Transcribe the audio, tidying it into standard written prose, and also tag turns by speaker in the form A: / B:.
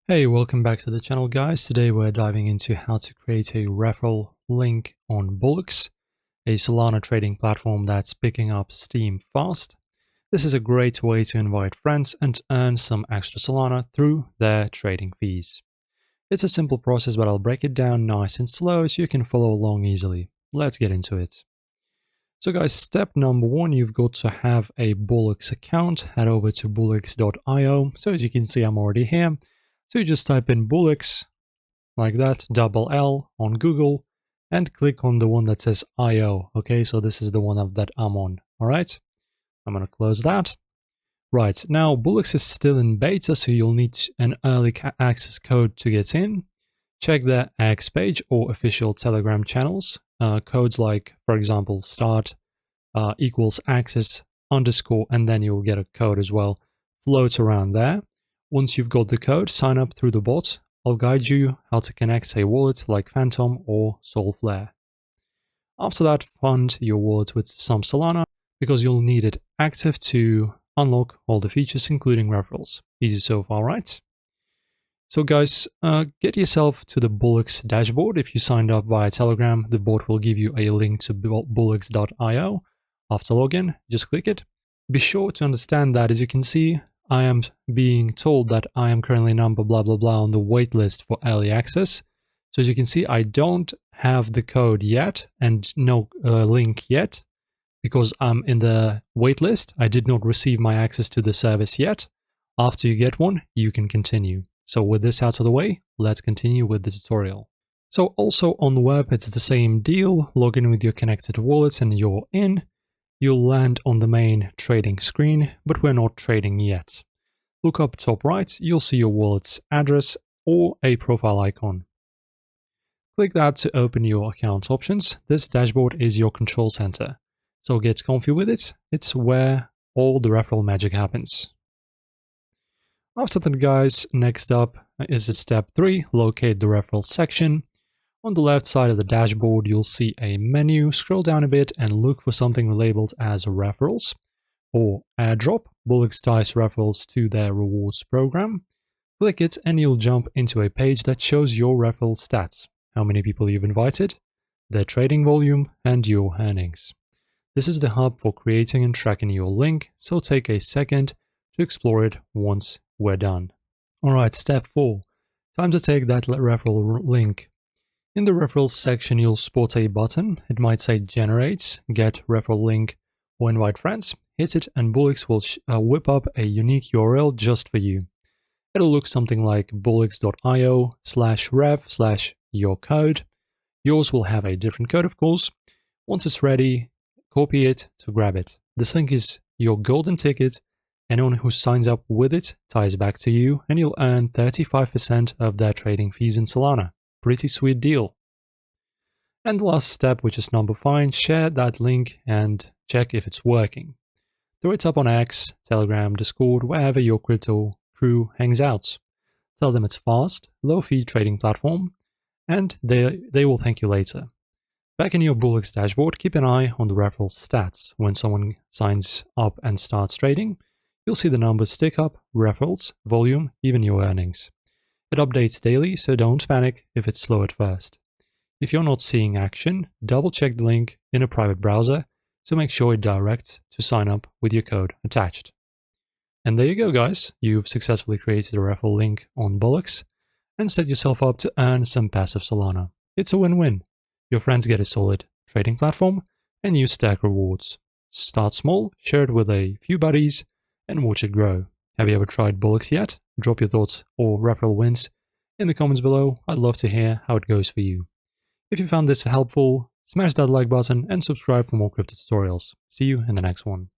A: Hey, welcome back to the channel, guys. Today we're diving into how to create a referral link on BullX, a Solana trading platform that's picking up steam fast. This is a great way to invite friends and earn some extra Solana through their trading fees. It's a simple process, but I'll break it down nice and slow so you can follow along easily. Let's get into it. So guys, step number one, you've got to have a BullX account. Head over to bullx.io. So as you can see, I'm already here. So you just type in BullX, like that, double L on Google, and click on the one that says IO. Okay, so this is the one that I'm on. All right, I'm going to close that. Right, now BullX is still in beta, so you'll need an early access code to get in. Check the X page or official Telegram channels. Codes like, for example, start equals access underscore, and then you'll get a code as well. Float around there. Once you've got the code, sign up through the bot. I'll guide you how to connect a wallet like Phantom or Solflare. After that, fund your wallet with some Solana because you'll need it active to unlock all the features, including referrals. Easy so far, right? So guys, get yourself to the BullX dashboard. If you signed up via Telegram, the bot will give you a link to bullx.io. After login, just click it. Be sure to understand that, as you can see, I am being told that I am currently number blah blah blah on the waitlist for early access. So as you can see, I don't have the code yet and no link yet because I'm in the waitlist. I did not receive my access to the service yet. After you get one, you can continue. So with this out of the way, let's continue with the tutorial. So also on the web, it's the same deal. Log in with your connected wallets and you're in. You'll land on the main trading screen, but we're not trading yet. Look up top right, you'll see your wallet's address or a profile icon. Click that to open your account options. This dashboard is your control center. So get comfy with it. It's where all the referral magic happens. After that, guys, next up is step 3, locate the referral section. On the left side of the dashboard, you'll see a menu. Scroll down a bit and look for something labeled as referrals or airdrop. BullX ties referrals to their rewards program. Click it and you'll jump into a page that shows your referral stats, how many people you've invited, their trading volume, and your earnings. This is the hub for creating and tracking your link, so take a second to explore it once we're done. Alright, step 4. Time to take that referral link. In the referrals section, you'll spot a button. It might say Generate, Get Referral Link, or Invite Friends. Hit it and BullX will whip up a unique URL just for you. It'll look something like bullx.io/rev/your code. Yours will have a different code, of course. Once it's ready, copy it to grab it. This link is your golden ticket. Anyone who signs up with it ties back to you, and you'll earn 35% of their trading fees in Solana. Pretty sweet deal. And the last step, which is number 5, share that link and check if it's working. Throw it up on X, Telegram, Discord, wherever your crypto crew hangs out. Tell them it's fast, low-fee trading platform, and they will thank you later. Back in your BullX dashboard, keep an eye on the referral stats. When someone signs up and starts trading, you'll see the numbers tick up, referrals, volume, even your earnings. It updates daily, so don't panic if it's slow at first. If you're not seeing action, double check the link in a private browser to make sure it directs to sign up with your code attached. And there you go, guys. You've successfully created a referral link on BullX and set yourself up to earn some passive Solana. It's a win-win. Your friends get a solid trading platform and you stack rewards. Start small, share it with a few buddies, and watch it grow. Have you ever tried BullX yet? Drop your thoughts or referral wins in the comments below. I'd love to hear how it goes for you. If you found this helpful, smash that like button and subscribe for more crypto tutorials. See you in the next one.